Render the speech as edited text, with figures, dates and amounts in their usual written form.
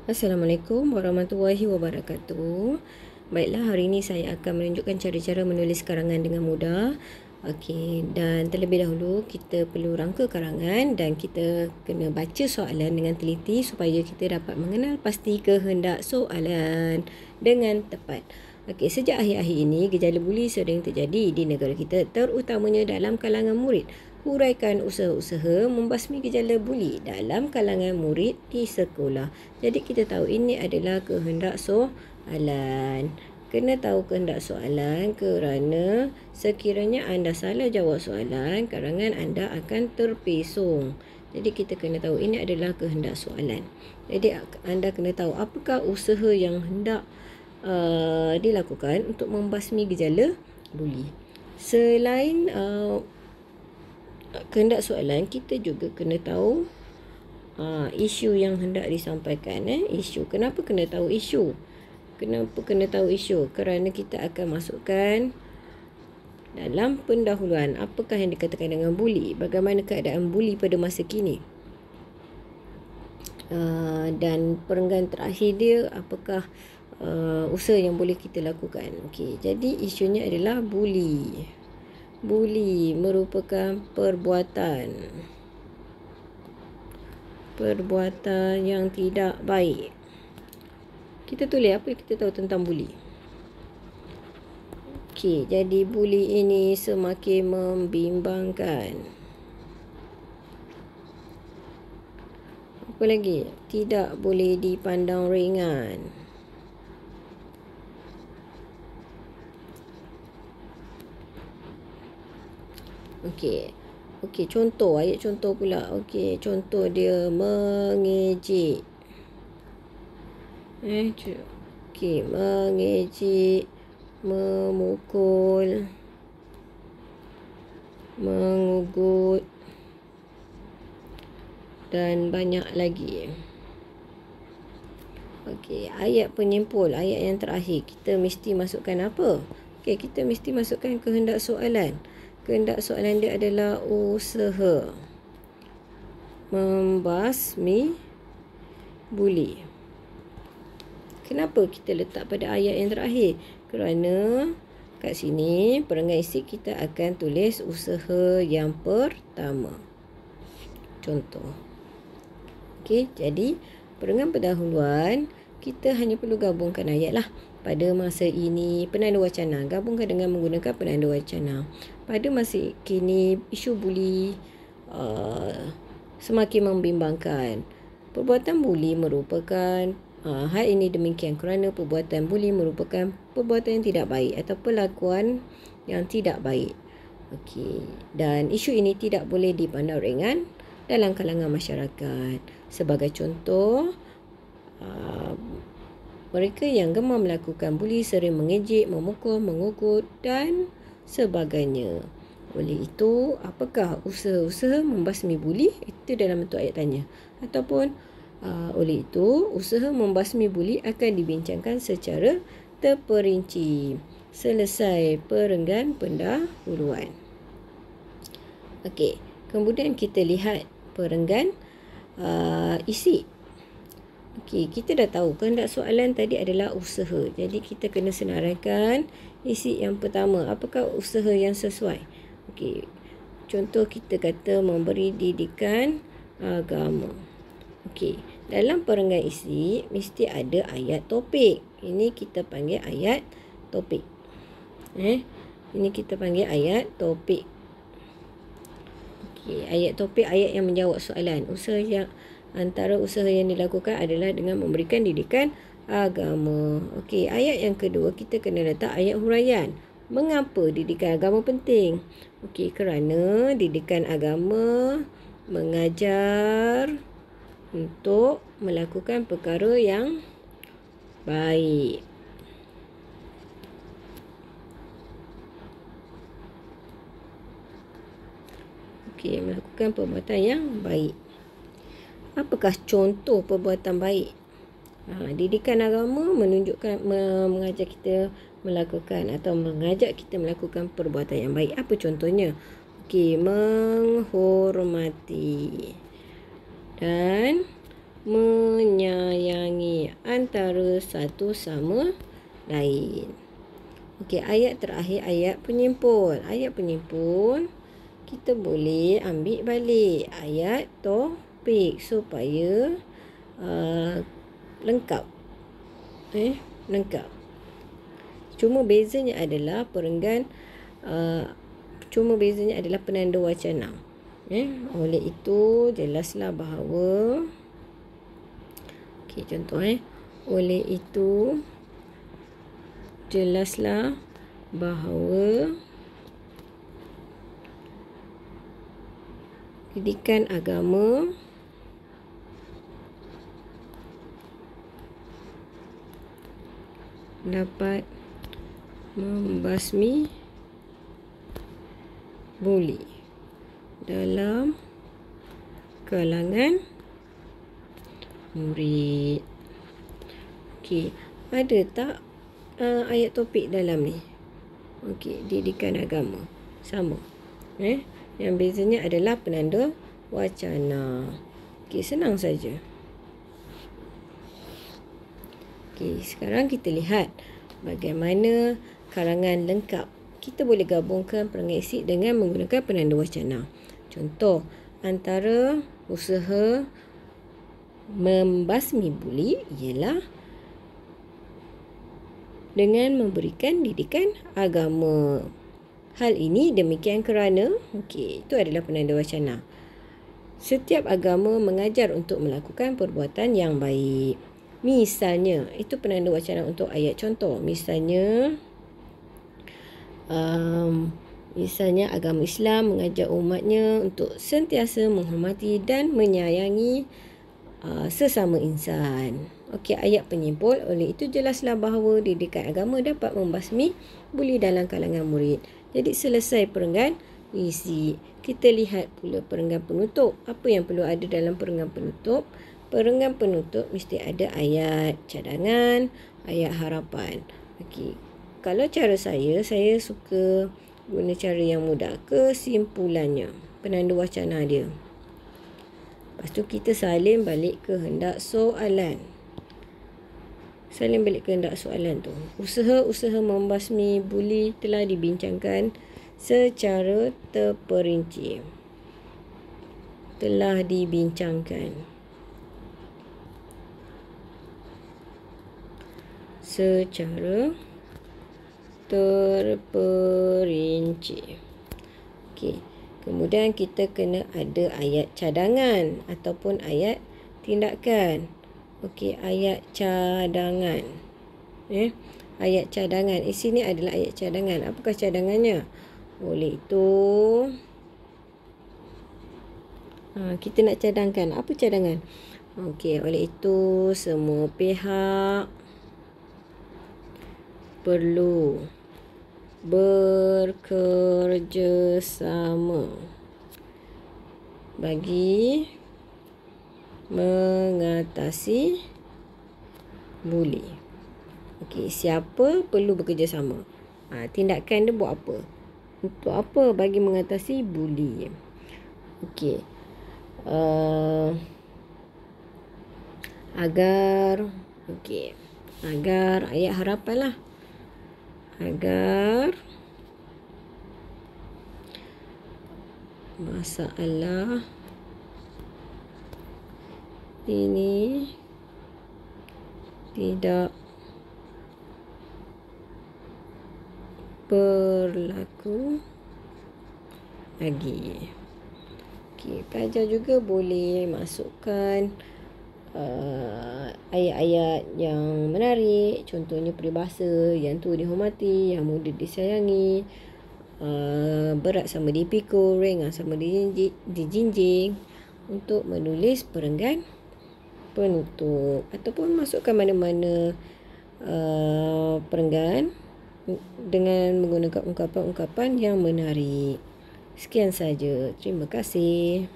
Assalamualaikum warahmatullahi wabarakatuh. Baiklah, hari ini saya akan menunjukkan cara-cara menulis karangan dengan mudah. Okey, dan terlebih dahulu kita perlu rangka karangan dan kita kena baca soalan dengan teliti supaya kita dapat mengenal pasti kehendak soalan dengan tepat. Okey, sejak akhir-akhir ini gejala buli sering terjadi di negara kita, terutamanya dalam kalangan murid. Huraikan usaha-usaha membasmi gejala buli dalam kalangan murid di sekolah. Jadi kita tahu ini adalah kehendak soalan. Kena tahu kehendak soalan kerana sekiranya anda salah jawab soalan, karangan anda akan terpesong. Jadi kita kena tahu ini adalah kehendak soalan. Jadi anda kena tahu apakah usaha yang hendak dilakukan untuk membasmi gejala buli. Selain kehendak soalan, kita juga kena tahu isu yang hendak disampaikan. Isu. Kenapa kena tahu isu? Kenapa kena tahu isu? Kerana kita akan masukkan dalam pendahuluan apakah yang dikatakan dengan buli, bagaimana keadaan buli pada masa kini, dan perenggan terakhir dia apakah usaha yang boleh kita lakukan. Okey, jadi isunya adalah buli. Buli merupakan perbuatan yang tidak baik. Kita tulis apa yang kita tahu tentang buli. Okey, jadi buli ini semakin membimbangkan. Apa lagi? Tidak boleh dipandang ringan. Okey, contoh, ayat contoh pula. Okey, contoh dia mengejek. Okey, mengejek, memukul, mengugut dan banyak lagi. Okey, ayat penyimpul, ayat yang terakhir, kita mesti masukkan apa? Okey, kita mesti masukkan kehendak soalan. Kehendak soalan dia adalah usaha membasmi buli. Kenapa kita letak pada ayat yang terakhir? Kerana kat sini perenggan isi kita akan tulis usaha yang pertama. Contoh. Okey, jadi perenggan pendahuluan kita hanya perlu gabungkan ayat lah. Pada masa ini, penanda wacana. Gabungkan dengan menggunakan penanda wacana. Pada masa kini, isu buli semakin membimbangkan. Perbuatan buli merupakan hal ini demikian kerana perbuatan buli merupakan perbuatan yang tidak baik atau perlakuan yang tidak baik. Okey, dan isu ini tidak boleh dipandang ringan dalam kalangan masyarakat. Sebagai contoh, mereka yang gemar melakukan buli sering mengejek, memukul, mengugut dan sebagainya. Oleh itu, apakah usaha-usaha membasmi buli? Itu dalam bentuk ayat tanya. Ataupun oleh itu, usaha membasmi buli akan dibincangkan secara terperinci. Selesai perenggan pendahuluan. Okey, kemudian kita lihat perenggan isi. Okey, kita dah tahu kehendak soalan tadi adalah usaha. Jadi kita kena senaraikan isi yang pertama. Apakah usaha yang sesuai? Okey, contoh kita kata memberi didikan agama. Okey, dalam perenggan isi mesti ada ayat topik. Ini kita panggil ayat topik. Ini kita panggil ayat topik. Okey, ayat topik ayat yang menjawab soalan. Antara usaha yang dilakukan adalah dengan memberikan didikan agama. Okey, ayat yang kedua kita kena letak ayat huraian. Mengapa didikan agama penting? Okey, kerana didikan agama mengajar untuk melakukan perkara yang baik. Okey, melakukan perbuatan yang baik. Apakah contoh perbuatan baik? Didikan agama menunjukkan mengajar kita melakukan atau mengajak kita melakukan perbuatan yang baik. Apa contohnya? Okey, menghormati dan menyayangi antara satu sama lain. Okey, ayat terakhir ayat penyimpul. Ayat penyimpul kita boleh ambil balik ayat topik supaya lengkap. Lengkap. Cuma bezanya adalah penanda wacana. Oleh itu jelaslah bahawa contoh oleh itu jelaslah bahawa didikan agama dapat membasmi buli dalam kalangan murid. Okey, ada tak ayat topik dalam ni? Okey, didikan agama. Sama. Yang bezanya adalah penanda wacana. Okey, senang saja. Okey, sekarang kita lihat bagaimana karangan lengkap. Kita boleh gabungkan perangai isi dengan menggunakan penanda wacana. Contoh, antara usaha membasmi buli ialah dengan memberikan didikan agama. Hal ini demikian kerana, itu adalah penanda wacana. Setiap agama mengajar untuk melakukan perbuatan yang baik. Misalnya, itu penanda wacana untuk ayat contoh. Misalnya agama Islam mengajak umatnya untuk sentiasa menghormati dan menyayangi sesama insan. Okey, ayat penyimpul. Oleh itu jelaslah bahawa didikan agama dapat membasmi buli dalam kalangan murid. Jadi selesai perenggan isi. Kita lihat pula perenggan penutup. Apa yang perlu ada dalam perenggan penutup? Perenggan penutup mesti ada ayat cadangan, ayat harapan. Okey. Kalau cara saya suka guna cara yang mudah. Kesimpulannya, penanda wacana dia. Lepas tu kita salin balik ke hendak soalan. Salin balik ke hendak soalan tu. Usaha-usaha membasmi buli telah dibincangkan secara terperinci. Telah dibincangkan secara terperinci. Okey. Kemudian kita kena ada ayat cadangan ataupun ayat tindakan. Okey, ayat cadangan. Ayat cadangan. Sini adalah ayat cadangan. Apakah cadangannya? Oleh itu kita nak cadangkan. Apa cadangan? Okey, oleh itu semua pihak perlu bekerjasama bagi mengatasi buli. Okey, siapa perlu bekerjasama? Tindakan dia buat apa? Untuk apa bagi mengatasi buli? Okey. Agar ayat harapan lah. Agar masalah ini tidak berlaku lagi. Okey, pelajar juga boleh masukkan ayat-ayat yang menarik, contohnya peribahasa, yang tua dihormati, yang muda disayangi, berat sama dipikul, ringan sama dijinjing, untuk menulis perenggan penutup, ataupun masukkan mana-mana perenggan dengan menggunakan ungkapan-ungkapan yang menarik. Sekian saja. Terima kasih.